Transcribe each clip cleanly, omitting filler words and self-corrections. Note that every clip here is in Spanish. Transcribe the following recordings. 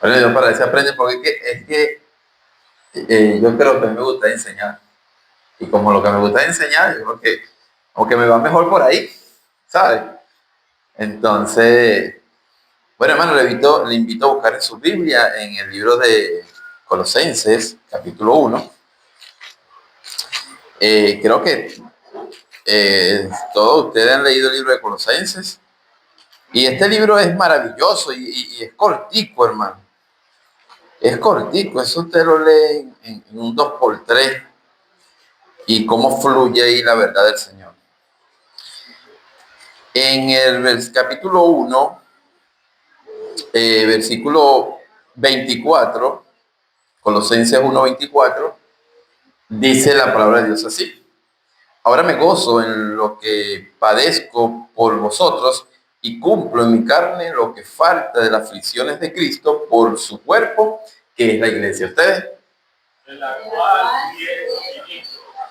Bueno, yo para eso aprende porque yo creo que a mí me gusta enseñar. Y como lo que me gusta enseñar, yo creo que como que me va mejor por ahí, ¿sabes? Entonces, bueno, hermano, le invito a buscar en su Biblia, en el libro de Colosenses, capítulo 1. Creo que todos ustedes han leído el libro de Colosenses. Y este libro es maravilloso y es cortico, hermano. Es cortico, eso usted lo lee en un 2x3 y cómo fluye ahí la verdad del Señor. En el capítulo 1, versículo 24, Colosenses 1:24, dice la palabra de Dios así: ahora me gozo en lo que padezco por vosotros y cumplo en mi carne lo que falta de las aflicciones de Cristo por su cuerpo, que es la iglesia. ¿Ustedes? De la cual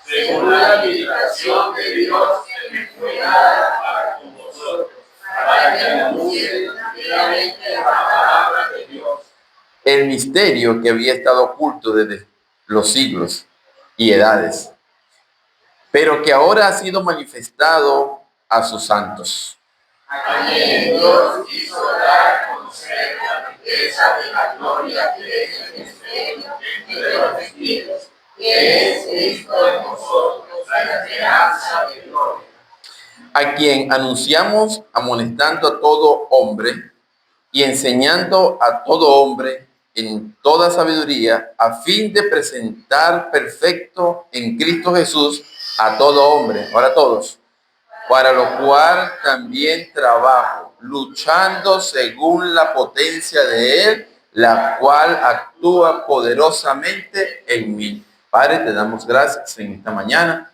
según la administración de Dios, me fue dada para con vosotros, para que anuncie primeramente la palabra de Dios. El misterio que había estado oculto desde los siglos y edades, pero que ahora ha sido manifestado a sus santos. A quien Dios hizo dar a conocer la riqueza de la gloria que es el misterio entre los espíritus, que es Cristo en nosotros, la esperanza de gloria. A quien anunciamos amonestando a todo hombre y enseñando a todo hombre en toda sabiduría, a fin de presentar perfecto en Cristo Jesús a todo hombre, ahora todos, para lo cual también trabajo, luchando según la potencia de Él, la cual actúa poderosamente en mí. Padre, te damos gracias en esta mañana.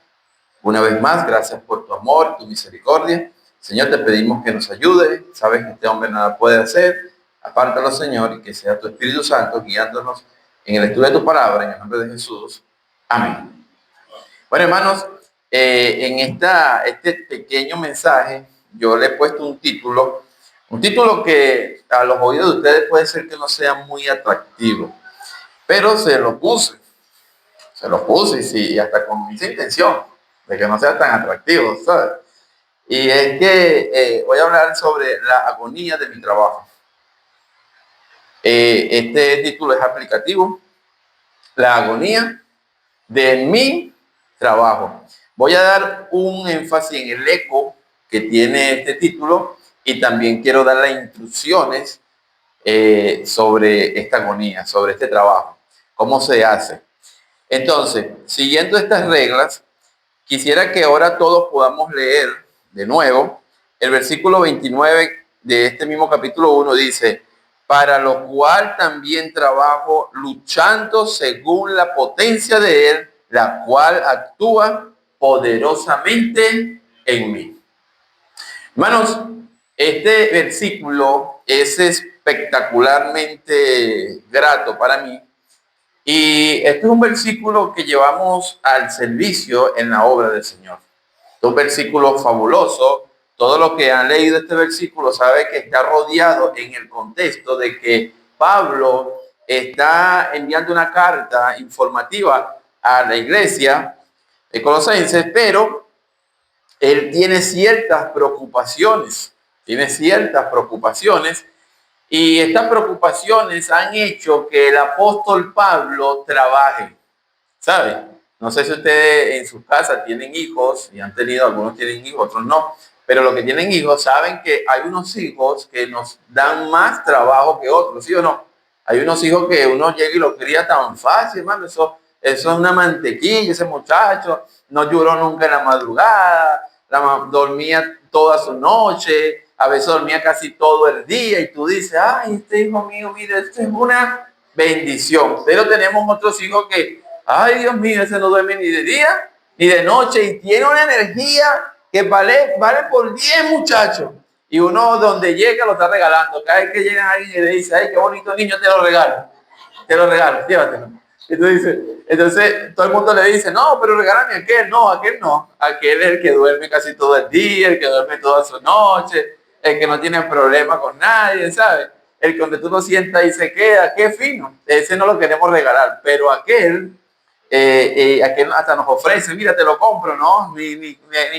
Una vez más, gracias por tu amor, tu misericordia. Señor, te pedimos que nos ayude. Sabes que este hombre nada puede hacer. Apártalo, Señor, y que sea tu Espíritu Santo guiándonos en el estudio de tu palabra, en el nombre de Jesús. Amén. Bueno, hermanos, en este pequeño mensaje, yo le he puesto un título que a los oídos de ustedes puede ser que no sea muy atractivo, pero se lo puse y sí, hasta con esa intención de que no sea tan atractivo, ¿sabes? Y es que voy a hablar sobre la agonía de mi trabajo. Este título es aplicativo, la agonía de mi trabajo. Voy a dar un énfasis en el eco que tiene este título y también quiero dar las instrucciones sobre esta agonía, sobre este trabajo, cómo se hace. Entonces, siguiendo estas reglas, quisiera que ahora todos podamos leer de nuevo el versículo 29 de este mismo capítulo 1. Dice: para lo cual también trabajo luchando según la potencia de Él, la cual actúa poderosamente en mí. Hermanos, este versículo es espectacularmente grato para mí. Y este es un versículo que llevamos al servicio en la obra del Señor. Es un versículo fabuloso. Todo lo que han leído este versículo sabe que está rodeado en el contexto de que Pablo está enviando una carta informativa a la iglesia de Colosenses, pero él tiene ciertas preocupaciones. Y estas preocupaciones han hecho que el apóstol Pablo trabaje, ¿sabe? No sé si ustedes en sus casas tienen hijos y han tenido, algunos tienen hijos, otros no, pero los que tienen hijos saben que hay unos hijos que nos dan más trabajo que otros, ¿sí o no? Hay unos hijos que uno llega y los cría tan fácil, hermano, eso es una mantequilla, ese muchacho no lloró nunca en la madrugada, dormía toda su noche, a veces dormía casi todo el día y tú dices: ay, este hijo mío, mira, esto es una bendición. Pero tenemos otros hijos que, ay, Dios mío, ese no duerme ni de día ni de noche y tiene una energía que vale por 10 muchachos. Y uno donde llega lo está regalando. Cada vez que llega alguien y le dice: ay, qué bonito niño, te lo regalo, llévatelo. Entonces todo el mundo le dice: no, pero regálame a aquel. No, aquel no. Aquel es el que duerme casi todo el día, el que duerme toda su noche. el que no tiene problema con nadie, ¿sabes? El que donde tú lo sientas y se queda, qué fino. Ese no lo queremos regalar, pero aquel hasta nos ofrece, mira, te lo compro, ¿no? Ni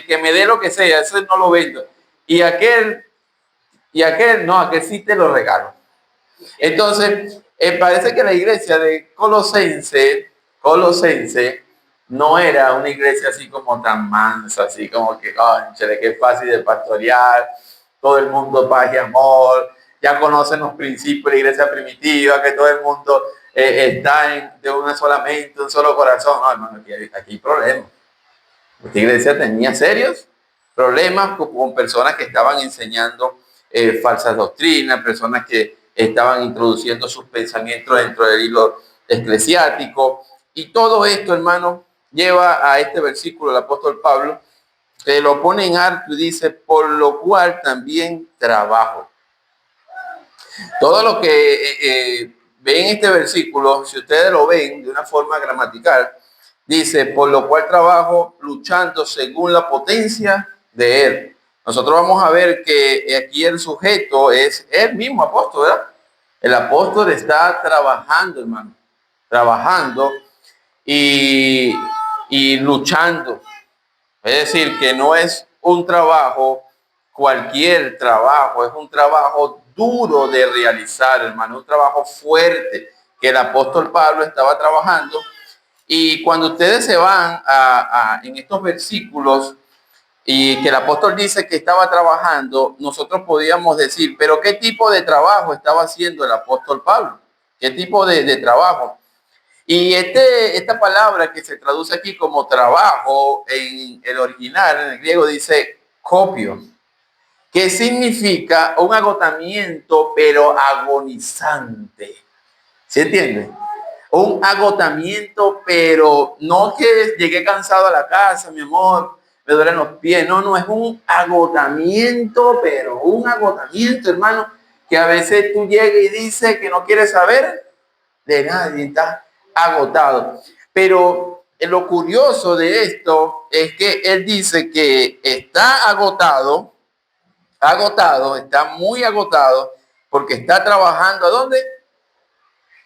que me dé lo que sea, eso no lo vendo. Y aquel, no, aquel sí te lo regalo. Entonces, parece que la iglesia de Colosense no era una iglesia así como tan mansa, así como que, cónchale, que es fácil de pastorear, todo el mundo paz y amor, ya conocen los principios de la iglesia primitiva, que todo el mundo está de una sola mente, un solo corazón. No, hermano, aquí hay problemas. Esta iglesia tenía serios problemas con personas que estaban enseñando falsas doctrinas, personas que estaban introduciendo sus pensamientos dentro del hilo eclesiástico. Y todo esto, hermano, lleva a este versículo del apóstol Pablo, que lo pone en alto y dice, por lo cual también trabajo. Todo lo que ven este versículo, si ustedes lo ven de una forma gramatical, dice, por lo cual trabajo luchando según la potencia de él. Nosotros vamos a ver que aquí el sujeto es el mismo apóstol, ¿verdad? El apóstol está trabajando, hermano, trabajando y, y luchando. Es decir, que no es un trabajo, cualquier trabajo, es un trabajo duro de realizar, hermano, un trabajo fuerte que el apóstol Pablo estaba trabajando. Y cuando ustedes se van en estos versículos y que el apóstol dice que estaba trabajando, nosotros podíamos decir, pero ¿qué tipo de trabajo estaba haciendo el apóstol Pablo? ¿Qué tipo de trabajo? Y esta palabra que se traduce aquí como trabajo en el original, en el griego, dice copio, que significa un agotamiento, pero agonizante. ¿Se entiende? Un agotamiento, pero no que llegué cansado a la casa, mi amor, me duelen los pies. No, no, es un agotamiento, pero un agotamiento, hermano, que a veces tú llegas y dices que no quieres saber de nadie, está agotado. Pero lo curioso de esto es que él dice que está agotado, está muy agotado, porque está trabajando. ¿A dónde?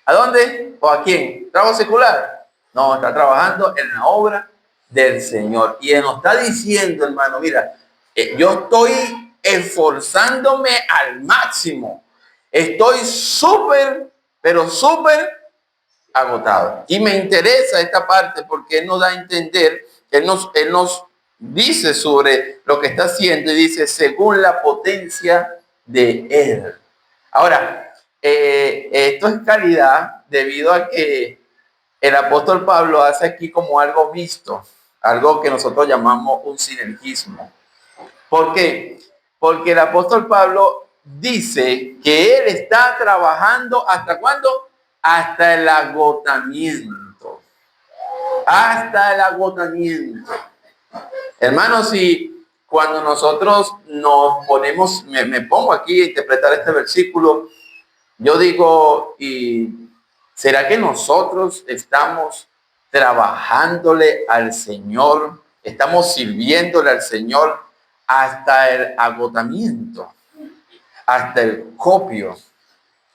¿A dónde? ¿O a quién? ¿Trabajo secular? No, está trabajando en la obra del Señor. Y él nos está diciendo, hermano, mira, yo estoy esforzándome al máximo. Estoy súper, pero súper agotado. Y me interesa esta parte porque él nos da a entender, él nos dice sobre lo que está haciendo y dice, según la potencia de él. Ahora, esto es calidad debido a que el apóstol Pablo hace aquí como algo mixto, algo que nosotros llamamos un sinergismo. ¿Por qué? Porque el apóstol Pablo dice que él está trabajando ¿hasta cuándo? Hasta el agotamiento. Hasta el agotamiento. Hermanos, si cuando nosotros nos ponemos, me pongo aquí a interpretar este versículo, yo digo, ¿y será que nosotros estamos trabajándole al Señor? Estamos sirviéndole al Señor hasta el agotamiento, hasta el copio,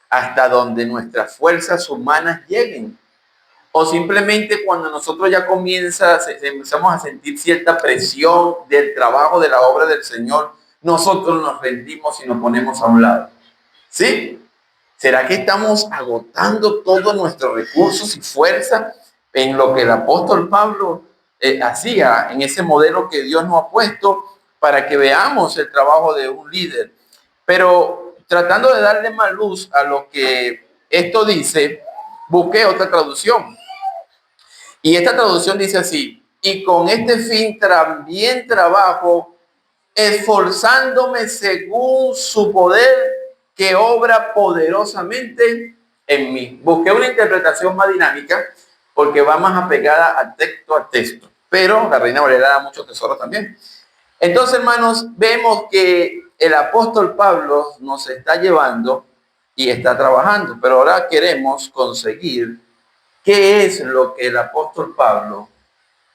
hasta donde nuestras fuerzas humanas lleguen. O simplemente cuando nosotros ya empezamos a sentir cierta presión del trabajo, de la obra del Señor, nosotros nos rendimos y nos ponemos a un lado. ¿Sí? ¿Será que estamos agotando todos nuestros recursos y fuerza en lo que el apóstol Pablo hacía, en ese modelo que Dios nos ha puesto para que veamos el trabajo de un líder? Pero tratando de darle más luz a lo que esto dice, busqué otra traducción. Y esta traducción dice así, y con este fin también trabajo esforzándome según su poder que obra poderosamente en mí. Busqué una interpretación más dinámica porque va más apegada a texto, pero la Reina Valera da mucho tesoro también. Entonces, hermanos, vemos que el apóstol Pablo nos está llevando y está trabajando, pero ahora queremos conseguir qué es lo que el apóstol Pablo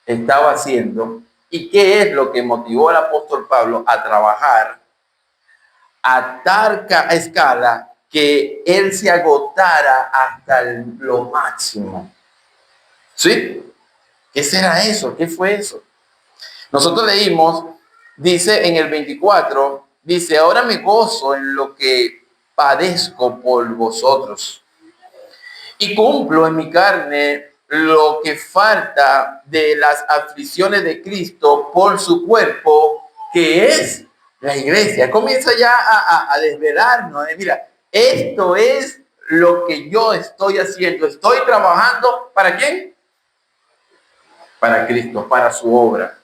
estaba haciendo y qué es lo que motivó al apóstol Pablo a trabajar a tal escala que él se agotara hasta lo máximo. ¿Sí? ¿Qué será eso? ¿Qué fue eso? Nosotros leímos, dice en el 24, dice, ahora me gozo en lo que padezco por vosotros y cumplo en mi carne lo que falta de las aflicciones de Cristo por su cuerpo, que es la iglesia. Comienza ya a desvelarnos. Mira, esto es lo que yo estoy haciendo. Estoy trabajando, ¿para quién? Para Cristo, para su obra.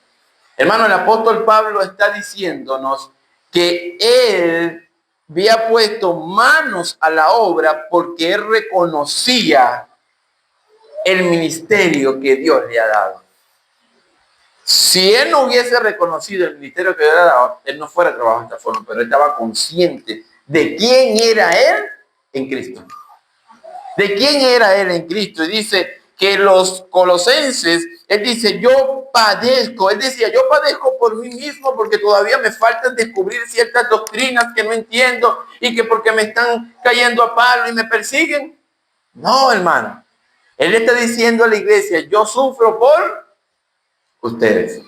Hermano, el apóstol Pablo está diciéndonos que él había puesto manos a la obra porque él reconocía el ministerio que Dios le ha dado. Si él no hubiese reconocido el ministerio que Dios le ha dado, él no fuera a trabajar de esta forma, pero él estaba consciente de quién era él en Cristo. De quién era él en Cristo. Y dice que los colosenses, él dice, yo padezco. Él decía, yo padezco por mí mismo porque todavía me faltan descubrir ciertas doctrinas que no entiendo y que porque me están cayendo a palo y me persiguen. No, hermano. Él está diciendo a la iglesia, yo sufro por ustedes.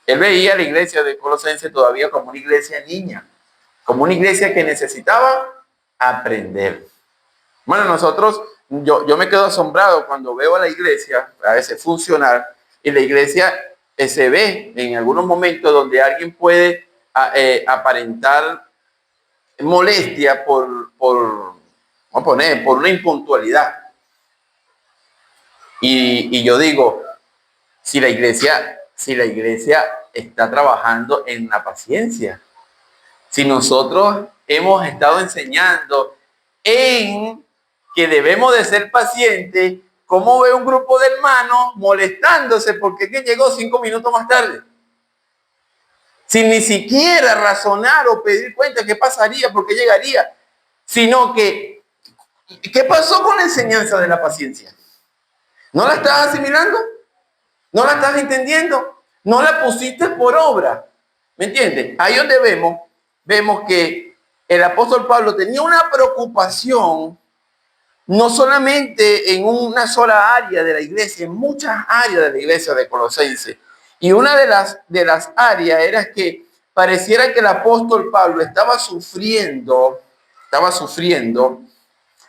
Él veía a la iglesia de Colosenses todavía como una iglesia niña, como una iglesia que necesitaba aprender. Bueno, nosotros, yo me quedo asombrado cuando veo a la iglesia, a veces funcionar, y la iglesia se ve en algunos momentos donde alguien puede aparentar molestia vamos a poner, por una impuntualidad. Y yo digo, si la iglesia está trabajando en la paciencia, si nosotros hemos estado enseñando en que debemos de ser pacientes, ¿cómo ve un grupo de hermanos molestándose porque llegó 5 minutos más tarde? Sin ni siquiera razonar o pedir cuenta qué pasaría, por qué llegaría, sino que, ¿qué pasó con la enseñanza de la paciencia? ¿No la estás asimilando? ¿No la estás entendiendo? ¿No la pusiste por obra? ¿Me entiendes? Ahí donde vemos que el apóstol Pablo tenía una preocupación no solamente en una sola área de la iglesia, en muchas áreas de la iglesia de Colosenses. Y una de las áreas era que pareciera que el apóstol Pablo estaba sufriendo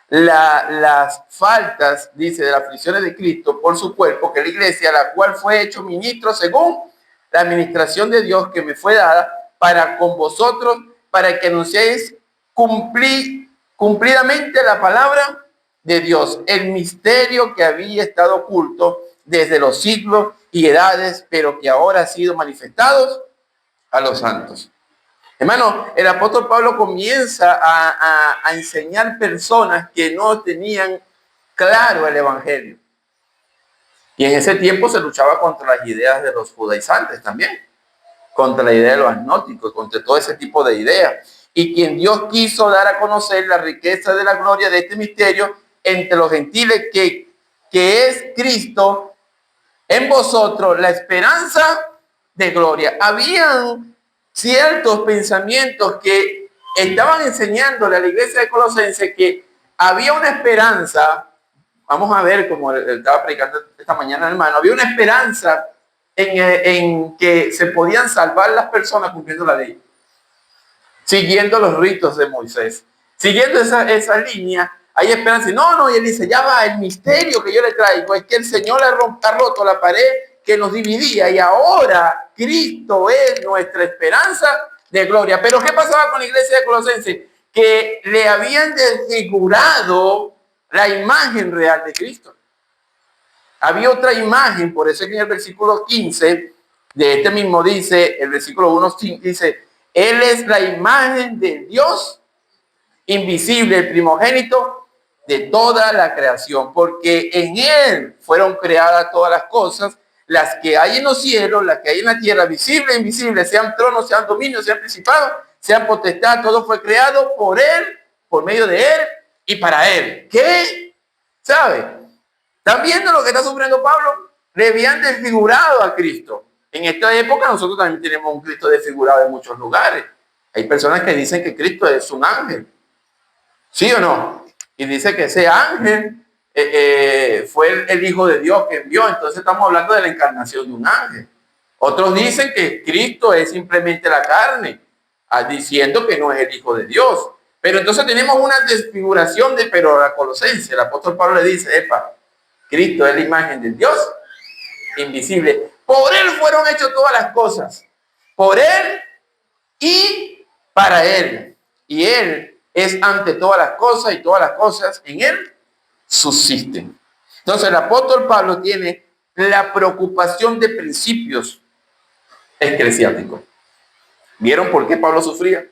las faltas, dice, de las aflicciones de Cristo por su cuerpo, que la iglesia, la cual fue hecho ministro según la administración de Dios que me fue dada para con vosotros, para que anunciéis cumplidamente la palabra de Dios, el misterio que había estado oculto desde los siglos y edades, pero que ahora ha sido manifestado a los santos. Hermano, el apóstol Pablo comienza a enseñar personas que no tenían claro el evangelio. Y en ese tiempo se luchaba contra las ideas de los judaizantes también, contra la idea de los agnósticos, contra todo ese tipo de ideas. Y quien Dios quiso dar a conocer la riqueza de la gloria de este misterio entre los gentiles, que es Cristo en vosotros, la esperanza de gloria. Habían ciertos pensamientos que estaban enseñándole a la iglesia de Colosenses que había una esperanza. Vamos a ver, como estaba predicando esta mañana, hermano, había una esperanza en que se podían salvar las personas cumpliendo la ley, siguiendo los ritos de Moisés, siguiendo esa línea. Hay esperanza. No, y él dice, ya va, el misterio que yo le traigo es que el Señor ha roto la pared que nos dividía y ahora Cristo es nuestra esperanza de gloria. Pero ¿qué pasaba con la iglesia de Colosenses? Que le habían desfigurado la imagen real de Cristo. Había otra imagen, por eso es que en el versículo 15 de este mismo dice, el versículo 1 dice, Él es la imagen de Dios invisible, el primogénito de toda la creación, porque en Él fueron creadas todas las cosas, las que hay en los cielos, las que hay en la tierra, visible e invisible, sean tronos, sean dominios, sean principados, sean potestad, todo fue creado por Él, por medio de Él y para Él. ¿Qué? ¿Sabe? ¿Están viendo lo que está sufriendo Pablo? Le habían desfigurado a Cristo. En esta época nosotros también tenemos un Cristo desfigurado en muchos lugares. Hay personas que dicen que Cristo es un ángel. ¿Sí o no? Y dice que ese ángel fue el Hijo de Dios que envió. Entonces estamos hablando de la encarnación de un ángel. Otros dicen que Cristo es simplemente la carne, diciendo que no es el Hijo de Dios. Pero entonces tenemos una desfiguración pero la Colosenses, el apóstol Pablo le dice, epa, Cristo es la imagen de Dios invisible. Por él fueron hechas todas las cosas. Por él y para él. Y él es ante todas las cosas y todas las cosas en él subsisten. Entonces el apóstol Pablo tiene la preocupación de principios eclesiásticos. ¿Vieron por qué Pablo sufría?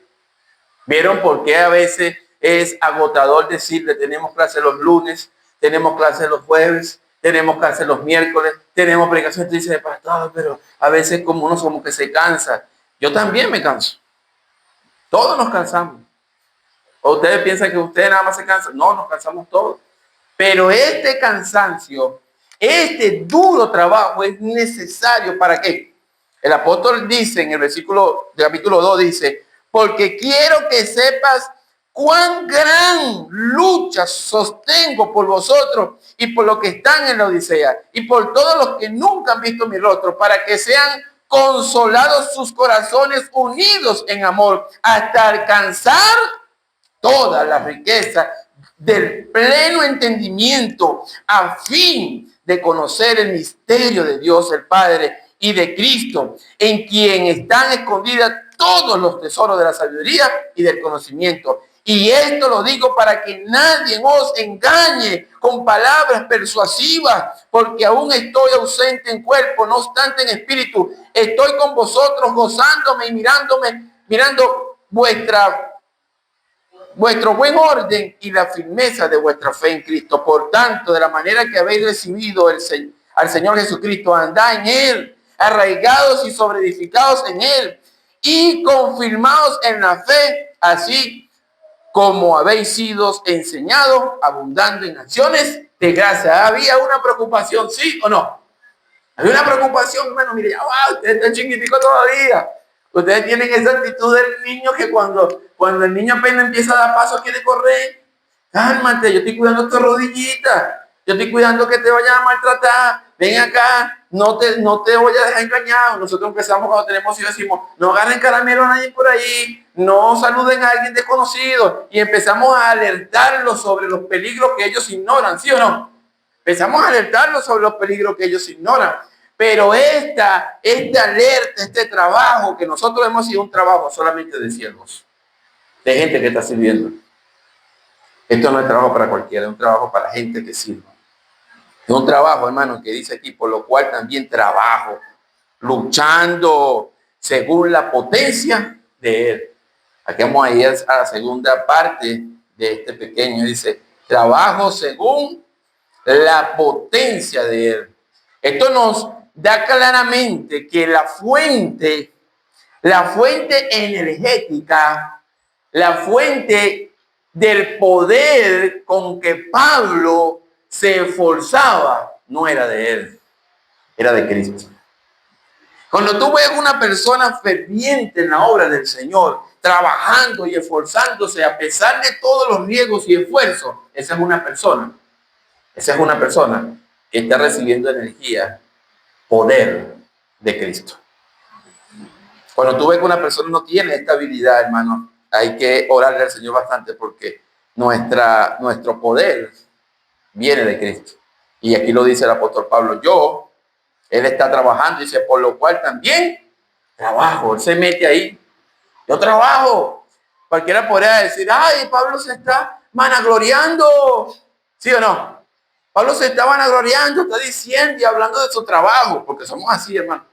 ¿Vieron por qué a veces es agotador decirle tenemos clase los lunes, tenemos clase los jueves, tenemos clase los miércoles, tenemos predicación? Te dice, pastor, pero a veces como uno como que se cansa. Yo también me canso. Todos nos cansamos. ¿O ustedes piensan que ustedes nada más se cansan? No, nos cansamos todos. Pero este cansancio, este duro trabajo es necesario. ¿Para qué? El apóstol dice en el versículo del capítulo 2, dice, porque quiero que sepas cuán gran lucha sostengo por vosotros y por los que están en la Odisea y por todos los que nunca han visto mi rostro, para que sean consolados sus corazones unidos en amor hasta alcanzar toda la riqueza del pleno entendimiento a fin de conocer el misterio de Dios el Padre y de Cristo, en quien están escondidas todos los tesoros de la sabiduría y del conocimiento. Y esto lo digo para que nadie os engañe con palabras persuasivas, porque aún estoy ausente en cuerpo, no obstante en espíritu estoy con vosotros, gozándome y mirando vuestro buen orden y la firmeza de vuestra fe en Cristo. Por tanto, de la manera que habéis recibido al Señor Jesucristo, andad en él, arraigados y sobreedificados en él, y confirmados en la fe, así como habéis sido enseñados, abundando en acciones de gracia. Había una preocupación, ¿sí o no? Había una preocupación, hermano. Mire, ya va, usted está chiquitico todavía. Ustedes tienen esa actitud del niño que cuando el niño apenas empieza a dar pasos quiere correr. Cálmate, yo estoy cuidando tu rodillita. Yo estoy cuidando que te vayan a maltratar. Ven acá, no te voy a dejar engañado. Nosotros empezamos cuando tenemos hijos, decimos, no agarren caramelo a nadie por ahí, no saluden a alguien desconocido. Y empezamos a alertarlos sobre los peligros que ellos ignoran, ¿sí o no? Empezamos a alertarlos sobre los peligros que ellos ignoran. Pero esta alerta, este trabajo que nosotros hemos sido un trabajo solamente de siervos, de gente que está sirviendo. Esto no es trabajo para cualquiera, es un trabajo para gente que sirva. Es un trabajo, hermano, que dice aquí, por lo cual también trabajo, luchando según la potencia de él. Aquí vamos a ir a la segunda parte de este pequeño. Dice, trabajo según la potencia de él. Esto nos da claramente que la fuente energética, la fuente del poder con que Pablo se esforzaba, no era de él, era de Cristo. Cuando tú ves una persona ferviente en la obra del Señor, trabajando y esforzándose a pesar de todos los riesgos y esfuerzos, esa es una persona que está recibiendo energía, poder de Cristo. Cuando tú ves que una persona no tiene esta habilidad, hermano, hay que orarle al Señor bastante, porque nuestro poder viene de Cristo. Y aquí lo dice el apóstol Pablo, él está trabajando, dice, por lo cual también trabajo. Él se mete ahí, yo trabajo. Cualquiera podría decir, ay, Pablo se está vanagloriando, ¿sí o no? Pablo se está vanagloriando, está diciendo y hablando de su trabajo, porque somos así, hermano.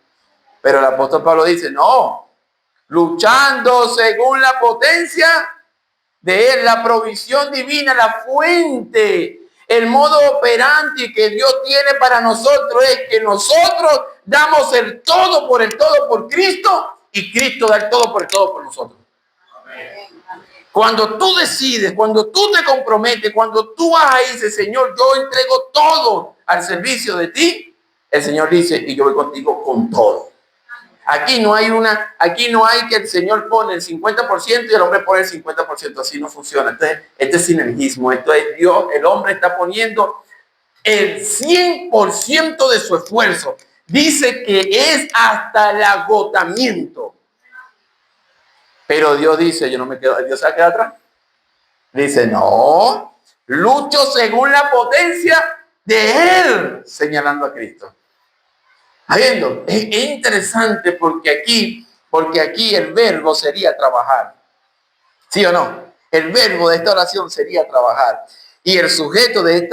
Pero el apóstol Pablo dice, no, luchando según la potencia de él, la provisión divina, la fuente, el modo operante que Dios tiene para nosotros es que nosotros damos el todo por Cristo, y Cristo da el todo por nosotros. Cuando tú decides, cuando tú te comprometes, cuando tú vas ahí y dices, Señor, yo entrego todo al servicio de ti, el Señor dice, y yo voy contigo con todo. Aquí no hay que el Señor pone el 50% y el hombre pone el 50%. Así no funciona. Entonces, este es sinergismo. Esto es Dios, el hombre está poniendo el 100% de su esfuerzo. Dice que es hasta el agotamiento. Pero Dios dice, yo no me quedo, Dios se va a quedar atrás. Dice, no, lucho según la potencia de Él, señalando a Cristo. Viendo, es interesante porque aquí el verbo sería trabajar. ¿Sí o no? El verbo de esta oración sería trabajar. Y el sujeto de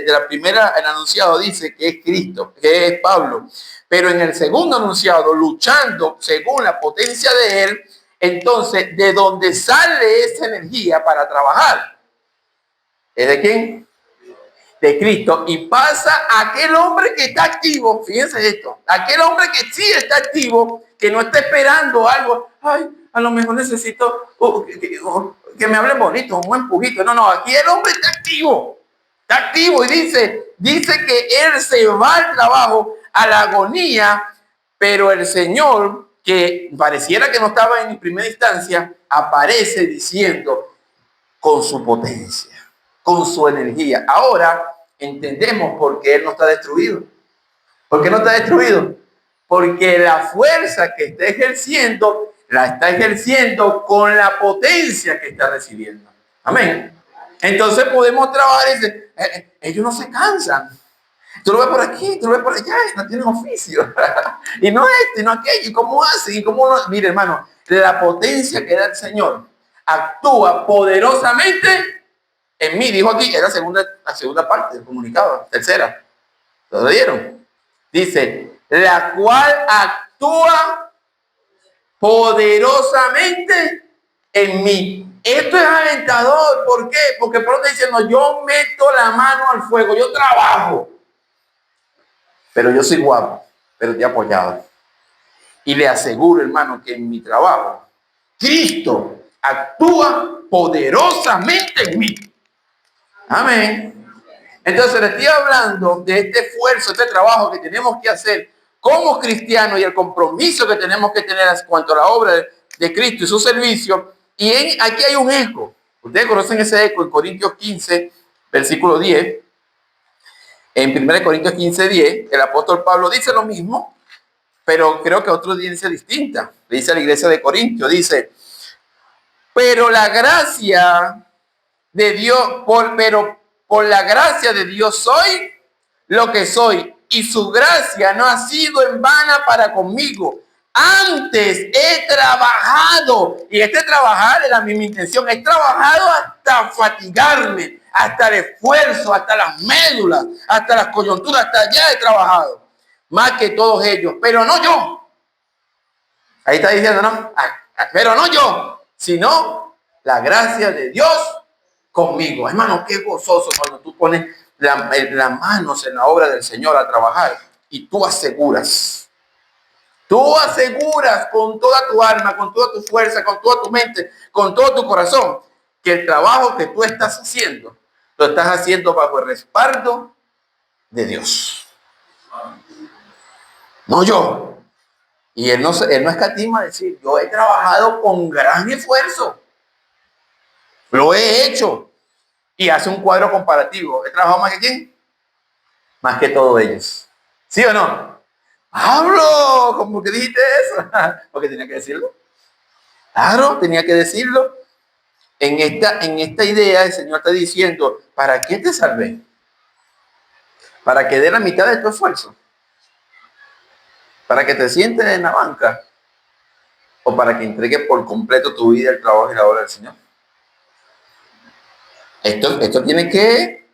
la primera, el anunciado dice que es Cristo, que es Pablo. Pero en el segundo anunciado, luchando según la potencia de Él, entonces, ¿de dónde sale esa energía para trabajar? ¿Es de quién? De Cristo. Y pasa a aquel hombre que está activo, fíjense esto, aquel hombre que sí está activo, que no está esperando algo, ay, a lo mejor necesito que me hablen bonito, un empujito. No, aquí el hombre está activo y dice que él se va al trabajo, a la agonía, pero el Señor, que pareciera que no estaba en primera instancia, aparece diciendo con su potencia, con su energía. Ahora entendemos por qué él no está destruido. ¿Por qué no está destruido? Porque la fuerza que está ejerciendo, la está ejerciendo con la potencia que está recibiendo. Amén. Entonces podemos trabajar y decir, ellos no se cansan. Tú lo ves por aquí, tú lo ves por allá, y no tienen oficio. Y no y no aquello. ¿Y cómo hacen? ¿Y cómo no? Mire, hermano, la potencia que da el Señor actúa poderosamente en mí. Dijo aquí, era la segunda parte del comunicado, tercera. ¿Lo dieron? Dice, la cual actúa poderosamente en mí. Esto es alentador. ¿Por qué? Porque Pablo está diciendo, yo meto la mano al fuego, yo trabajo. Pero yo soy guapo, pero estoy apoyado. Y le aseguro, hermano, que en mi trabajo, Cristo actúa poderosamente en mí. Amén. Entonces le estoy hablando de este esfuerzo, este trabajo que tenemos que hacer como cristianos y el compromiso que tenemos que tener en cuanto a la obra de Cristo y su servicio. Y aquí hay un eco. Ustedes conocen ese eco en Corintios 15, versículo 10. En 1 Corintios 15, 10, el apóstol Pablo dice lo mismo, pero creo que otra audiencia distinta. Le dice a la iglesia de Corintio, dice, pero la gracia de Dios, pero por la gracia de Dios soy lo que soy, y su gracia no ha sido en vana para conmigo. Antes he trabajado, y este trabajar es la misma intención, he trabajado hasta fatigarme, hasta el esfuerzo, hasta las médulas, hasta las coyunturas, hasta allá he trabajado, más que todos ellos, pero no yo. Ahí está diciendo, ¿no? Pero no yo, sino la gracia de Dios conmigo. Hermano, qué gozoso cuando tú pones las manos en la obra del Señor a trabajar y tú aseguras con toda tu alma, con toda tu fuerza, con toda tu mente, con todo tu corazón, que el trabajo que tú estás haciendo, lo estás haciendo bajo el respaldo de Dios. No yo. Y él no escatima decir, yo he trabajado con gran esfuerzo. Lo he hecho. Y hace un cuadro comparativo. ¿He trabajado más que quién? Más que todos ellos. ¿Sí o no? Pablo, ¿cómo que dijiste eso? Porque tenía que decirlo. Claro, tenía que decirlo. En esta idea el Señor está diciendo, ¿para qué te salvé? Para que dé la mitad de tu esfuerzo. Para que te sientes en la banca. O para que entregues por completo tu vida, el trabajo y la obra del Señor. Esto tiene que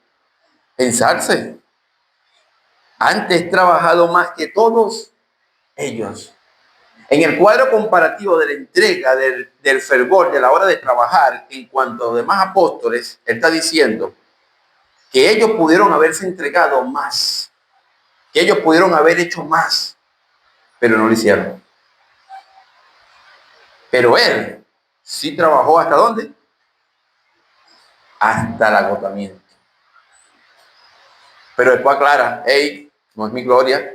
pensarse. Antes he trabajado más que todos ellos. En el cuadro comparativo de la entrega, del fervor, de la hora de trabajar, en cuanto a los demás apóstoles, él está diciendo que ellos pudieron haberse entregado más, que ellos pudieron haber hecho más, pero no lo hicieron. Pero él sí trabajó ¿hasta dónde? Hasta el agotamiento. Pero después aclara, hey, no es mi gloria,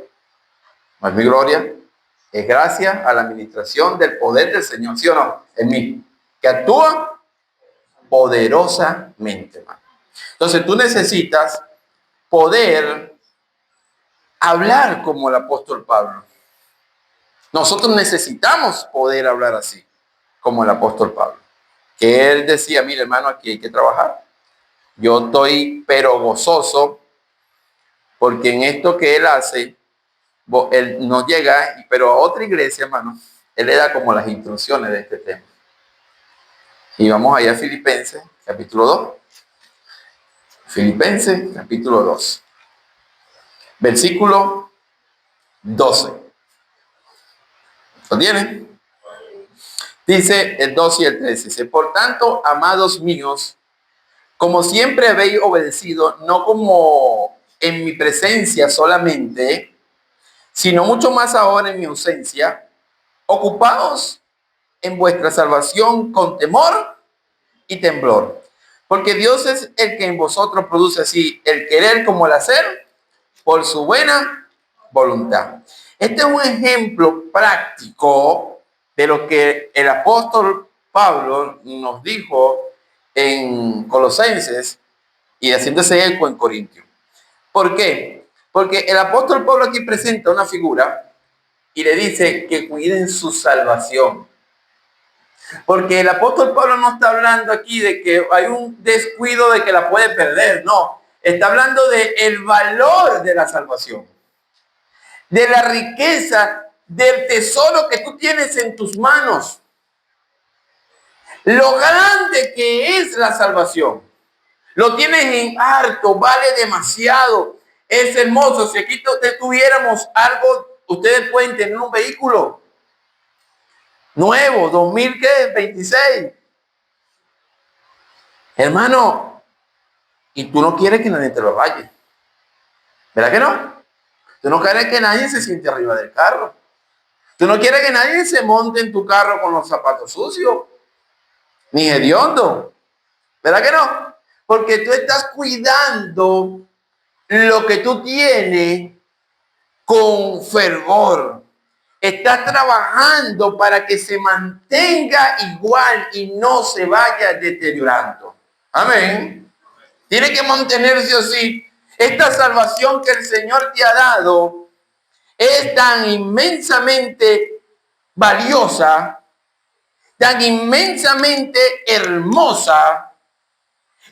Es gracias a la administración del poder del Señor, ¿sí o no? En mí, que actúa poderosamente, hermano. Entonces tú necesitas poder hablar como el apóstol Pablo. Nosotros necesitamos poder hablar así, como el apóstol Pablo. Que él decía, mire hermano, aquí hay que trabajar. Yo estoy pero gozoso porque en esto que él hace, él no llega, pero a otra iglesia, hermano, él le da como las instrucciones de este tema. Y vamos allá a Filipenses, capítulo 2. Filipenses, capítulo 2. Versículo 12. ¿Lo tienen? Dice el 2 y el 13. Dice, por tanto, amados míos, como siempre habéis obedecido, no como en mi presencia solamente, sino mucho más ahora en mi ausencia, ocupaos en vuestra salvación con temor y temblor. Porque Dios es el que en vosotros produce así el querer como el hacer por su buena voluntad. Este es un ejemplo práctico de lo que el apóstol Pablo nos dijo en Colosenses y haciéndose eco en Corintios. ¿Por qué? Porque el apóstol Pablo aquí presenta una figura y le dice que cuiden su salvación. Porque el apóstol Pablo no está hablando aquí de que hay un descuido de que la puede perder, no. Está hablando de el valor de la salvación, de la riqueza, del tesoro que tú tienes en tus manos. Lo grande que es la salvación. Lo tienes en harto, vale demasiado, es hermoso. Si aquí tuviéramos algo, ustedes pueden tener un vehículo nuevo, 2026. Hermano, y tú no quieres que nadie te lo vaya. ¿Verdad que no? Tú no quieres que nadie se siente arriba del carro. Tú no quieres que nadie se monte en tu carro con los zapatos sucios, ni hediondo. ¿Verdad que no? Porque tú estás cuidando lo que tú tienes con fervor. Estás trabajando para que se mantenga igual y no se vaya deteriorando. Amén. Tiene que mantenerse así. Esta salvación que el Señor te ha dado es tan inmensamente valiosa, tan inmensamente hermosa,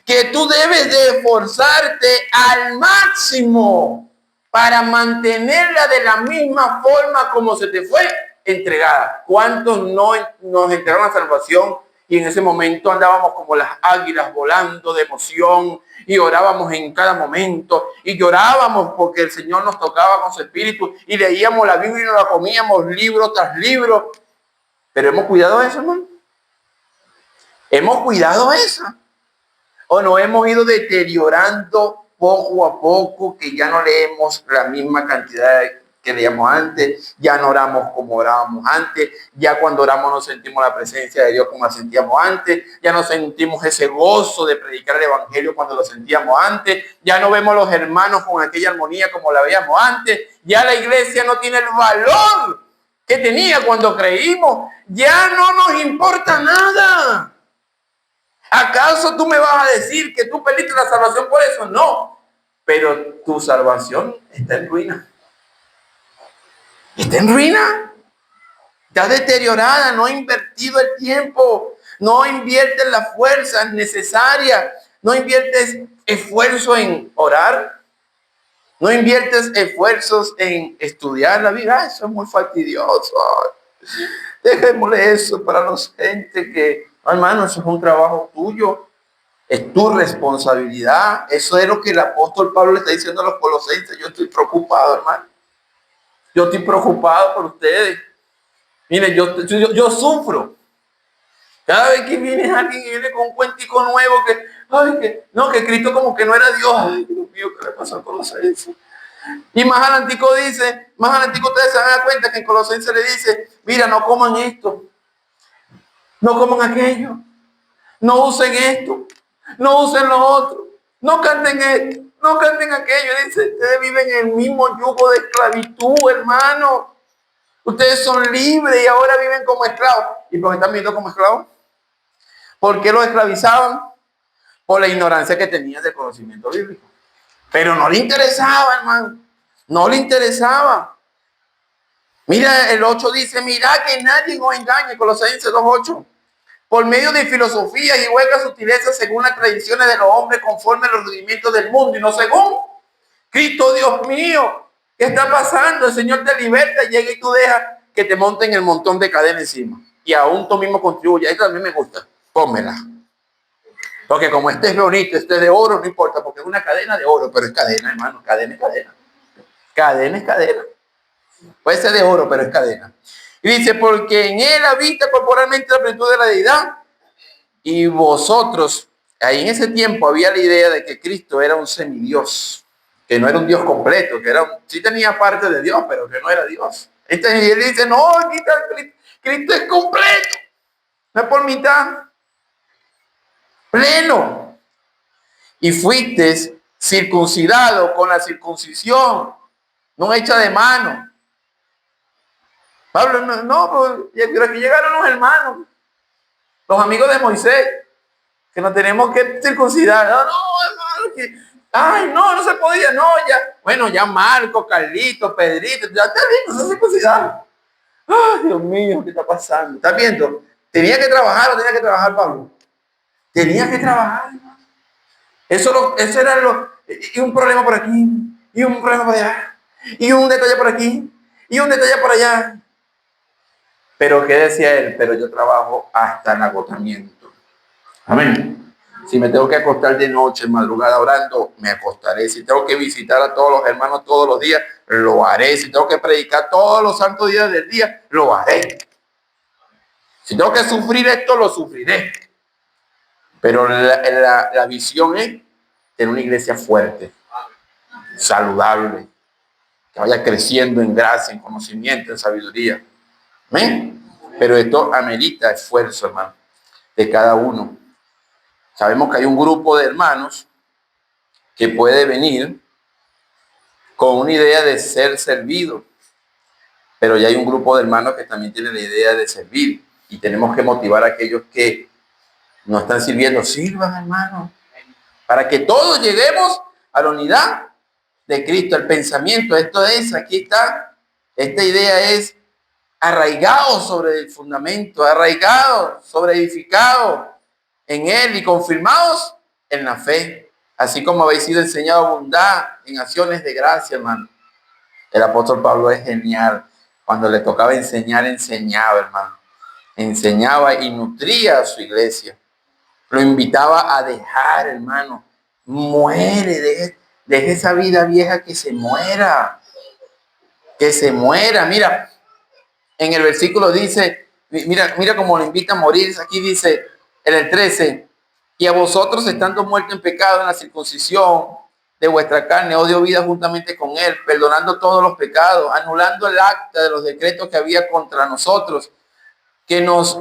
que tú debes de esforzarte al máximo para mantenerla de la misma forma como se te fue entregada. ¿Cuántos no nos entregaron la salvación y en ese momento andábamos como las águilas volando de emoción y orábamos en cada momento y llorábamos porque el Señor nos tocaba con su espíritu y leíamos la Biblia y nos la comíamos libro tras libro? Pero hemos cuidado eso, hermano. Hemos cuidado eso. O nos hemos ido deteriorando poco a poco, que ya no leemos la misma cantidad que leíamos antes, ya no oramos como orábamos antes, ya cuando oramos no sentimos la presencia de Dios como la sentíamos antes, ya no sentimos ese gozo de predicar el evangelio cuando lo sentíamos antes, ya no vemos a los hermanos con aquella armonía como la veíamos antes, ya la iglesia no tiene el valor que tenía cuando creímos, ya no nos importa nada. ¿Acaso tú me vas a decir que tú perdiste la salvación por eso? No, pero tu salvación está en ruina. Está en ruina. Está deteriorada, no ha invertido el tiempo, no inviertes las fuerzas necesarias, no inviertes esfuerzo en orar, no inviertes esfuerzos en estudiar la vida. Eso es muy fastidioso. Dejémosle eso para los gente que, hermano, eso es un trabajo tuyo, es tu responsabilidad. Eso es lo que el apóstol Pablo le está diciendo a los colosenses. Yo estoy preocupado, hermano. Yo estoy preocupado por ustedes. Miren, yo sufro. Cada vez que viene alguien y viene con un cuentico nuevo que Cristo como que no era Dios. Ay, Dios mío, ¿qué le pasó a Colosenses? Y más adelantico dice, más adelantico ustedes se van a dar cuenta que en Colosenses le dice, mira, no coman esto, no coman aquello, no usen esto, no usen lo otro, no canten esto, no canten aquello. Dice, ustedes viven en el mismo yugo de esclavitud, hermano. Ustedes son libres y ahora viven como esclavos. ¿Y por qué están viviendo como esclavos? ¿Por qué los esclavizaban? Por la ignorancia que tenían del conocimiento bíblico. Pero no le interesaba, hermano. No le interesaba. Mira, el 8 dice, mira que nadie os engañe, Colosenses 2:8. Por medio de filosofías y huecas sutilezas según las tradiciones de los hombres, conforme a los rudimientos del mundo y no según Cristo. Dios mío, ¿qué está pasando? El Señor te liberta, llega y tú dejas que te monten el montón de cadena encima. Y aún tú mismo contribuyes. Esto a mí me gusta. Pónmela. Porque como este es bonito, este es de oro, no importa, porque es una cadena de oro, pero es cadena, hermano. Cadena es cadena. Cadena es cadena. Puede ser de oro, pero es cadena. Y dice, porque en él habita corporalmente la plenitud de la deidad. Y vosotros, ahí en ese tiempo había la idea de que Cristo era un semidios, que no era un Dios completo, que sí tenía parte de Dios, pero que no era Dios. Y él dice, no, Cristo es completo, no es por mitad, pleno. Y fuiste circuncidado con la circuncisión, no hecha de mano. Pablo, pero aquí llegaron los hermanos, los amigos de Moisés, que nos tenemos que circuncidar. No, hermano, ay, no se podía, no, ya. Bueno, ya Marco, Carlito, Pedrito, ya está bien, no se circuncidaron. Ay, Dios mío, ¿qué está pasando? ¿Estás viendo? ¿Tenía que trabajar o tenía que trabajar, Pablo? Tenía que trabajar, hermano. Eso era y un problema por aquí, y un problema por allá, y un detalle por aquí, y un detalle por allá. Pero ¿qué decía él? Pero yo trabajo hasta el agotamiento. Amén. Si me tengo que acostar de noche, madrugada orando, me acostaré. Si tengo que visitar a todos los hermanos todos los días, lo haré. Si tengo que predicar todos los santos días del día, lo haré. Si tengo que sufrir esto, lo sufriré. Pero la visión es tener una iglesia fuerte, saludable, que vaya creciendo en gracia, en conocimiento, en sabiduría. ¿Amén? Pero esto amerita esfuerzo, hermano, de cada uno. Sabemos que hay un grupo de hermanos que puede venir con una idea de ser servido, pero ya hay un grupo de hermanos que también tiene la idea de servir, y tenemos que motivar a aquellos que no están sirviendo. Sirvan, hermano, para que todos lleguemos a la unidad de Cristo. El pensamiento, aquí está, esta idea es arraigado sobre el fundamento, arraigado, sobre edificado en él y confirmados en la fe, así como habéis sido enseñado bondad en acciones de gracia, hermano. El apóstol Pablo es genial. Cuando le tocaba enseñar, enseñaba, hermano. Enseñaba y nutría a su iglesia. Lo invitaba a dejar, hermano. Muere, deje esa vida vieja, que se muera. Que se muera. Mira, en el versículo dice, mira cómo lo invita a morir. Aquí dice, en el 13, y a vosotros, estando muertos en pecado en la circuncisión de vuestra carne, os dio vida juntamente con él, perdonando todos los pecados, anulando el acta de los decretos que había contra nosotros, que nos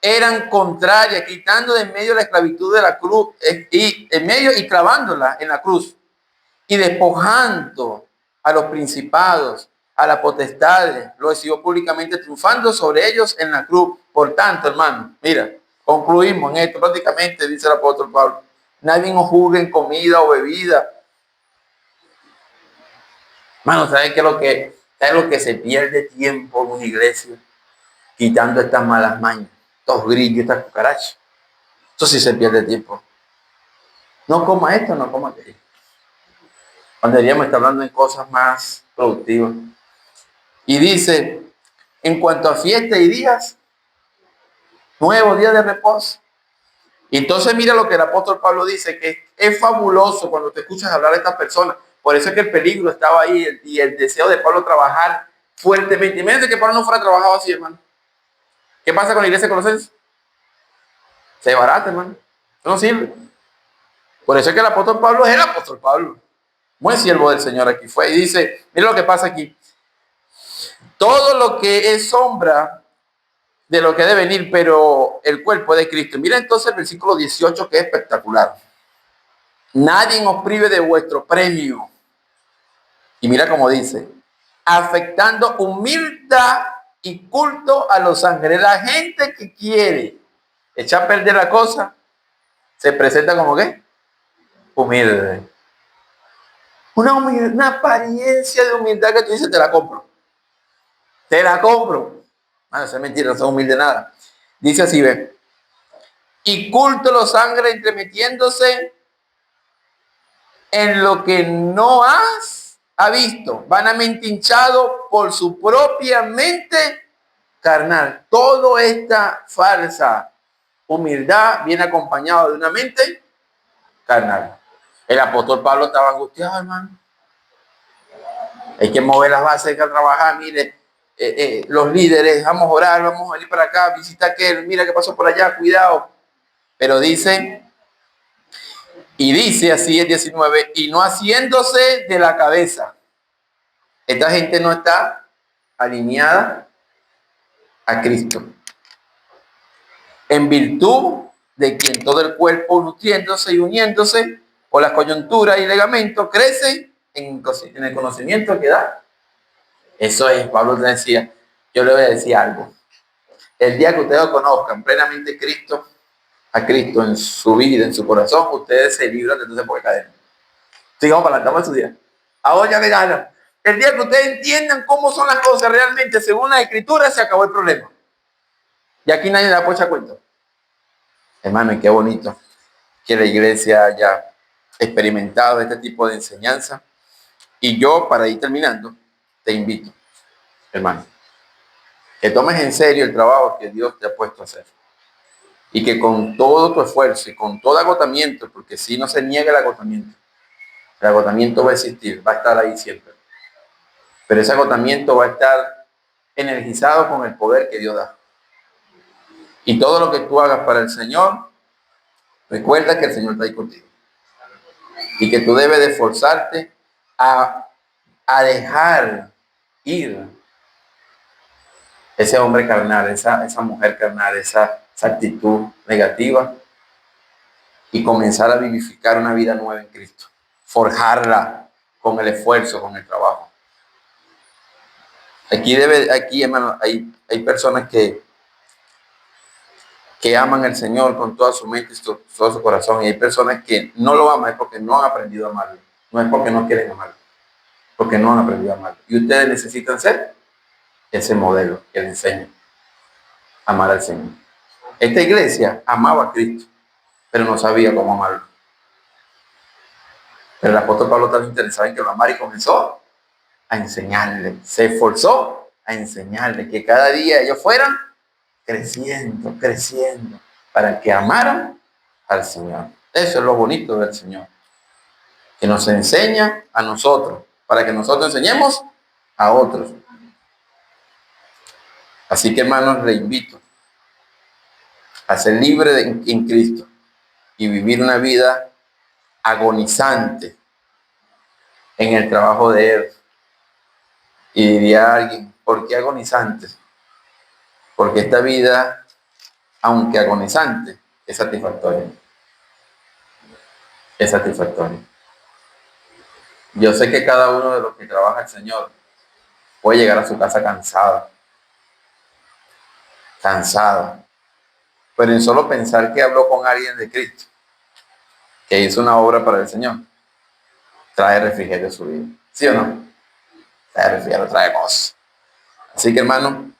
eran contrarias, quitando de en medio la esclavitud de la cruz, y en medio y clavándola en la cruz, y despojando a los principados, a las potestades, lo exhibió públicamente, triunfando sobre ellos en la cruz. Por tanto, hermano, mira, concluimos en esto, prácticamente dice el apóstol Pablo, nadie nos juzgue en comida o bebida. Hermano, ¿saben qué es lo que se pierde tiempo en una iglesia? Quitando estas malas mañas, estos grillos, estas cucarachas. Eso sí se pierde tiempo. No coma esto, no coma aquello. Cuando deberíamos estar hablando en cosas más productivas. Y dice, en cuanto a fiesta y días, nuevos días de reposo. Y entonces mira lo que el apóstol Pablo dice, que es fabuloso cuando te escuchas hablar de estas personas. Por eso es que el peligro estaba ahí y el deseo de Pablo trabajar fuertemente. Imagínate que Pablo no fuera trabajado así, hermano. ¿Qué pasa con la iglesia de Colosenses? Se barata, hermano. Eso no sirve. Por eso es que el apóstol Pablo es el apóstol Pablo. Buen siervo del Señor aquí fue. Y dice, mira lo que pasa aquí. Todo lo que es sombra de lo que debe venir, pero el cuerpo de Cristo. Mira entonces el versículo 18, que es espectacular. Nadie os prive de vuestro premio. Y mira cómo dice, afectando humildad y culto a los ángeles. La gente que quiere echar a perder la cosa se presenta como ¿qué? Humilde. Una apariencia de humildad que tú dices, te la compro. Te la compro. Eso es mentira, no son humilde nada. Dice así, ve. Y culto a los ángeles entremetiéndose en lo que no ha visto, vanamente hinchado por su propia mente carnal. Toda esta falsa humildad viene acompañado de una mente carnal. El apóstol Pablo estaba angustiado, hermano. Hay que mover las bases, hay que trabajar, mire, los líderes, vamos a orar, vamos a venir para acá, visita aquel, mira qué pasó por allá, cuidado. Pero dice, y dice así el 19, y no haciéndose de la cabeza. Esta gente no está alineada a Cristo. En virtud de quien todo el cuerpo nutriéndose y uniéndose por las coyunturas y ligamentos crece en el conocimiento que da. Eso es, Pablo te decía, yo le voy a decir algo. El día que ustedes conozcan plenamente a Cristo en su vida, en su corazón, ustedes se libran de todo ese poco de cadena. Sigamos para adelante, vamos a estudiar. Ahora ya me gana. El día que ustedes entiendan cómo son las cosas realmente según la Escritura, se acabó el problema. Y aquí nadie da pocha cuenta. Hermano, y qué bonito que la iglesia haya experimentado este tipo de enseñanza. Y yo, para ir terminando, te invito, hermano, que tomes en serio el trabajo que Dios te ha puesto a hacer. Y que con todo tu esfuerzo y con todo agotamiento, porque si no se niega el agotamiento va a existir, va a estar ahí siempre. Pero ese agotamiento va a estar energizado con el poder que Dios da. Y todo lo que tú hagas para el Señor, recuerda que el Señor está ahí contigo. Y que tú debes de esforzarte a dejar ir ese hombre carnal, esa mujer carnal, esa actitud negativa y comenzar a vivificar una vida nueva en Cristo. Forjarla con el esfuerzo, con el trabajo. Aquí, hermano, hay personas que aman al Señor con toda su mente y todo su corazón. Y hay personas que no lo aman es porque no han aprendido a amarlo. No es porque no quieren amarlo, porque no han aprendido a amarlo. Y ustedes necesitan ser ese modelo que le enseña a amar al Señor. Esta iglesia amaba a Cristo, pero no sabía cómo amarlo. Pero el apóstol Pablo estaba interesado en que lo amara y comenzó a enseñarle. Se esforzó a enseñarle que cada día ellos fueran creciendo, para que amaran al Señor. Eso es lo bonito del Señor, que nos enseña a nosotros, para que nosotros enseñemos a otros. Así que, hermanos, les invito a ser libre en Cristo y vivir una vida agonizante en el trabajo de Él. Y diría alguien, ¿por qué agonizante? Porque esta vida, aunque agonizante, es satisfactoria. Es satisfactoria. Yo sé que cada uno de los que trabaja el Señor puede llegar a su casa cansado. Pero en solo pensar que habló con alguien de Cristo, que hizo una obra para el Señor, trae refrigerio a su vida. ¿Sí o no? Trae refrigerio, trae gozo. Así que, hermano,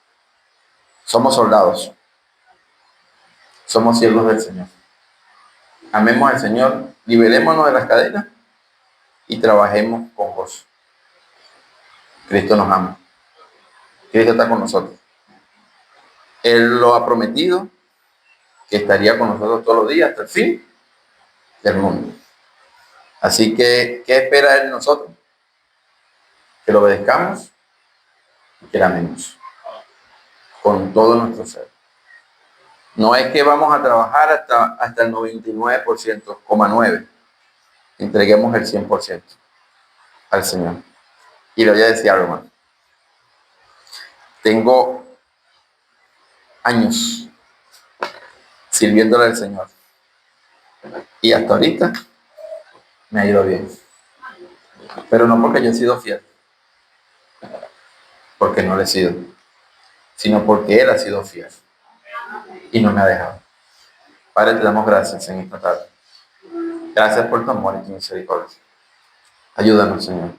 somos soldados. Somos siervos del Señor. Amemos al Señor, liberémonos de las cadenas y trabajemos con gozo. Cristo nos ama. Cristo está con nosotros. Él lo ha prometido que estaría con nosotros todos los días hasta el fin del mundo. Así que, ¿qué espera Él de nosotros? Que lo obedezcamos y que la amemos con todo nuestro ser. No es que vamos a trabajar hasta el 99,9%. Entreguemos el 100% al Señor. Y le voy a decir algo, hermano. Tengo años sirviéndole al Señor. Y hasta ahorita me ha ido bien. Pero no porque yo he sido fiel. Porque no lo he sido. sino porque Él ha sido fiel y no me ha dejado. Padre, te damos gracias en esta tarde. Gracias por tu amor y tu misericordia. Ayúdanos, Señor.